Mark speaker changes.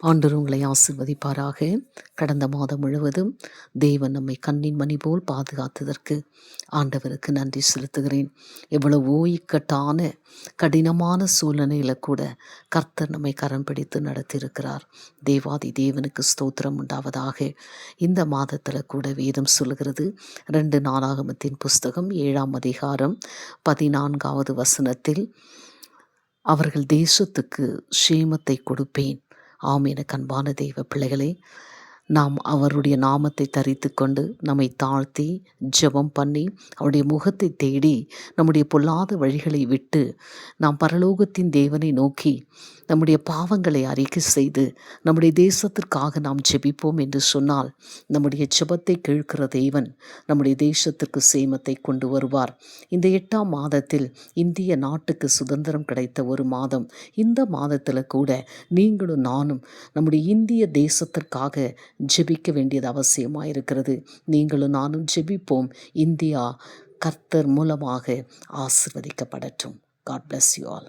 Speaker 1: ஆண்டவர் உங்களை ஆசிர்வதிப்பாராக. கடந்த மாதம் முழுவதும் தேவன் நம்மை கண்ணின் மணி போல் பாதுகாத்ததற்கு ஆண்டவருக்கு நன்றி செலுத்துகிறேன். எவ்வளவோ இக்கட்டான கடினமான சூழ்நிலையில் கூட கர்த்தர் நம்மை கரம் பிடித்து நடத்தியிருக்கிறார். தேவாதி தேவனுக்கு ஸ்தோத்திரம் உண்டாவதாக. இந்த மாதத்தில் கூட வேதம் சொல்லுகிறது, 2 நாளாகமத்தின் புஸ்தகம் 7ஆம் அதிகாரம் 14வது வசனத்தில், அவர்கள் தேசத்துக்கு சேமத்தை கொடுப்பேன். ஆம், எனக்கு அன்பான தெய்வ பிள்ளைகளே, நாம் அவருடைய நாமத்தை தரித்து கொண்டு நம்மை தாழ்த்தி ஜெபம் பண்ணி அவருடைய முகத்தை தேடி நம்முடைய பொல்லாத வழிகளை விட்டு நாம் பரலோகத்தின் தேவனை நோக்கி நம்முடைய பாவங்களை அறிக்கை செய்து நம்முடைய தேசத்திற்காக நாம் ஜெபிப்போம் என்று சொன்னால், நம்முடைய ஜெபத்தை கேட்கிற தேவன் நம்முடைய தேசத்திற்கு சேமத்தை கொண்டு வருவார். இந்த 8ஆம் மாதத்தில் இந்திய நாட்டுக்கு சுதந்திரம் கிடைத்த ஒரு மாதம். இந்த மாதத்தில் கூட நீங்களும் நானும் நம்முடைய இந்திய தேசத்திற்காக ஜெபிக்க வேண்டியது அவசியமாக இருக்கிறது. நீங்களும் நானும் ஜெபிப்போம். இந்தியா கர்த்தர் மூலமாக ஆசீர்வதிக்கப்படட்டும். God bless you all.